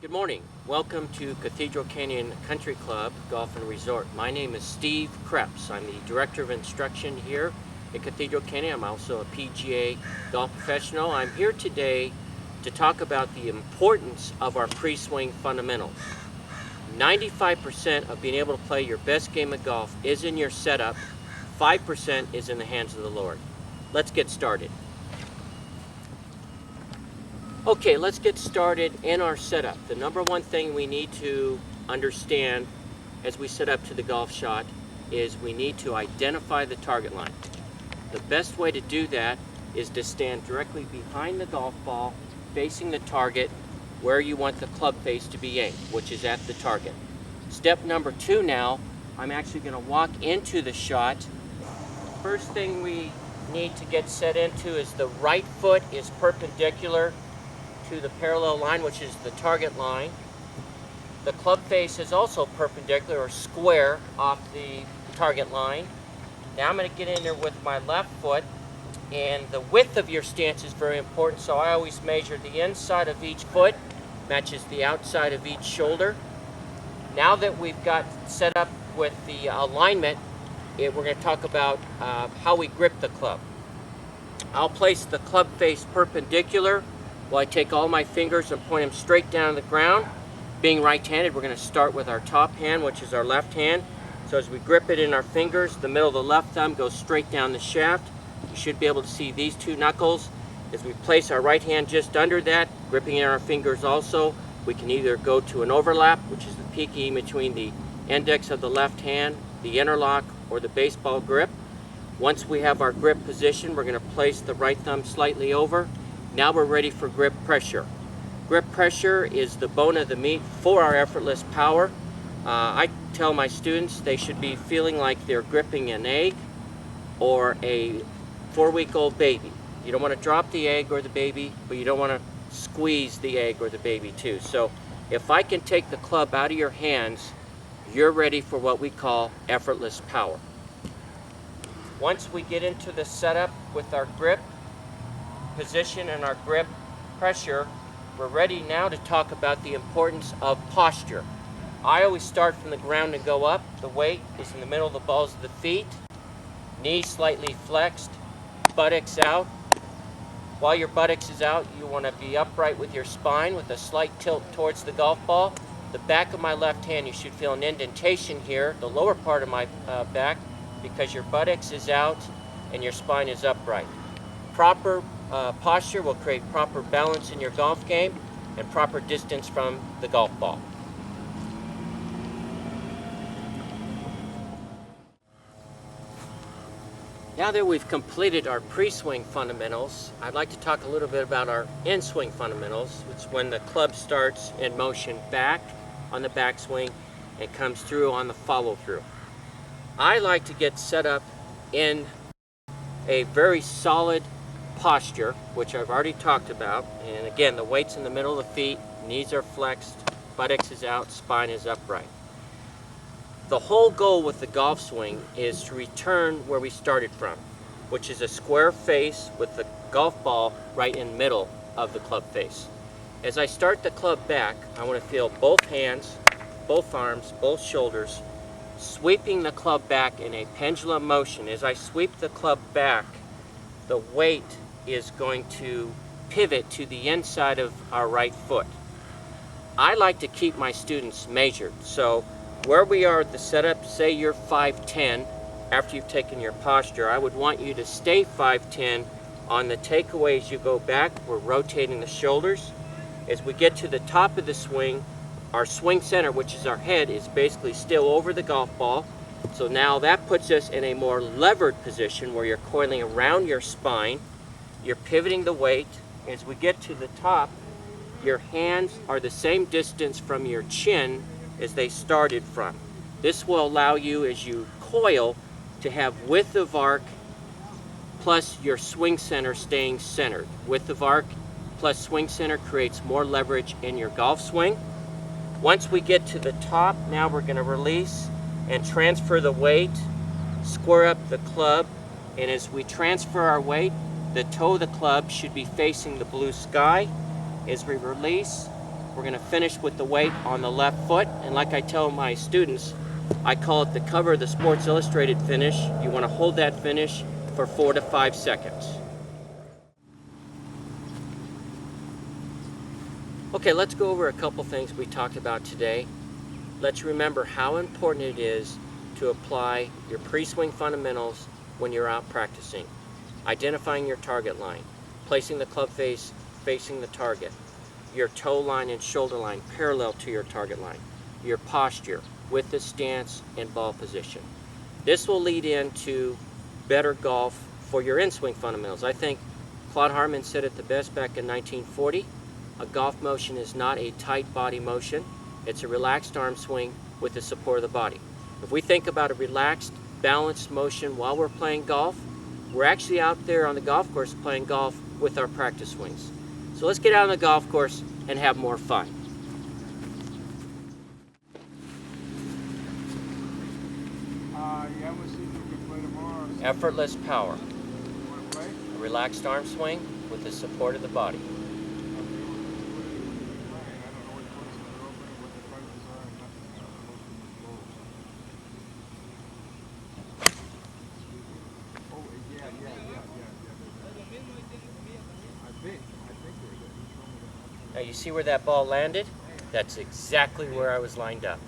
Good morning. Welcome to Cathedral Canyon Country Club Golf and Resort. My name is Steve Creps. I'm the Director of Instruction here at Cathedral Canyon. I'm also a PGA golf professional. I'm here today to talk about the importance of our pre-swing fundamentals. 95% of being able to play your best game of golf is in your setup. 5% is in the hands of the Lord. Let's get started. Okay, let's get started in our setup. The number one thing we need to understand as we set up to the golf shot is we need to identify the target line. The best way to do that is to stand directly behind the golf ball, facing the target where you want the club face to be aimed, which is at the target. Step number two now, I'm actually going to walk into the shot. First thing we need to get set into is the right foot is perpendicular to the parallel line, which is the target line. The club face is also perpendicular or square off the target line. Now I'm going to get in there with my left foot, and the width of your stance is very important, so I always measure the inside of each foot matches the outside of each shoulder. Now that we've got set up with the alignment, we're going to talk about how we grip the club. I'll place the club face perpendicular. Well, I take all my fingers and point them straight down to the ground. Being right-handed, we're going to start with our top hand, which is our left hand. So as we grip it in our fingers, the middle of the left thumb goes straight down the shaft. You should be able to see these two knuckles. As we place our right hand just under that, gripping in our fingers also, we can either go to an overlap, which is the peaking between the index of the left hand, the interlock, or the baseball grip. Once we have our grip position, we're going to place the right thumb slightly over. Now we're ready for grip pressure. Grip pressure is the bone of the meat for our effortless power. I tell my students they should be feeling like they're gripping an egg or a 4-week-old baby. You don't want to drop the egg or the baby, but you don't want to squeeze the egg or the baby too. So if I can take the club out of your hands, you're ready for what we call effortless power. Once we get into the setup with our grip position and our grip pressure, we're ready now to talk about the importance of posture. I always start from the ground and go up. The weight is in the middle of the balls of the feet, knees slightly flexed, buttocks out. While your buttocks is out, you want to be upright with your spine with a slight tilt towards the golf ball. The back of my left hand, you should feel an indentation here, the lower part of my back, because your buttocks is out and your spine is upright. Proper posture will create proper balance in your golf game and proper distance from the golf ball. Now that we've completed our pre-swing fundamentals, I'd like to talk a little bit about our in-swing fundamentals. It's when the club starts in motion back on the backswing and comes through on the follow-through. I like to get set up in a very solid posture, which I've already talked about, and again, the weight's in the middle of the feet, knees are flexed, buttocks is out, spine is upright. The whole goal with the golf swing is to return where we started from, which is a square face with the golf ball right in the middle of the club face. As I start the club back, I want to feel both hands, both arms, both shoulders, sweeping the club back in a pendulum motion. As I sweep the club back, the weight is going to pivot to the inside of our right foot. I like to keep my students measured. So where we are at the setup, say you're 5'10", after you've taken your posture, I would want you to stay 5'10". On the takeaways you go back, we're rotating the shoulders. As we get to the top of the swing, our swing center, which is our head, is basically still over the golf ball. So now that puts us in a more levered position where you're coiling around your spine. You're pivoting the weight. As we get to the top, your hands are the same distance from your chin as they started from. This will allow you, as you coil, to have width of arc plus your swing center staying centered. Width of arc plus swing center creates more leverage in your golf swing. Once we get to the top, now we're going to release and transfer the weight, square up the club, and as we transfer our weight, the toe of the club should be facing the blue sky. As we release, We're going to finish with the weight on the left foot, and like I tell my students, I call it the cover of the Sports Illustrated finish. You want to hold that finish for 4 to 5 seconds. Okay, let's go over a couple things we talked about today. Let's remember how important it is to apply your pre-swing fundamentals when you're out practicing. Identifying your target line, placing the club face facing the target, your toe line and shoulder line parallel to your target line, your posture with the stance and ball position. This will lead into better golf for your in-swing fundamentals. I think Claude Harmon said it the best back in 1940. A golf motion is not a tight body motion. It's a relaxed arm swing with the support of the body. If we think about a relaxed, balanced motion while we're playing golf, we're actually out there on the golf course playing golf with our practice swings. So let's get out on the golf course and have more fun. Yeah, we'll see if we can play tomorrow. Effortless power. You want to play? A relaxed arm swing with the support of the body. Now you see where that ball landed? That's exactly where I was lined up.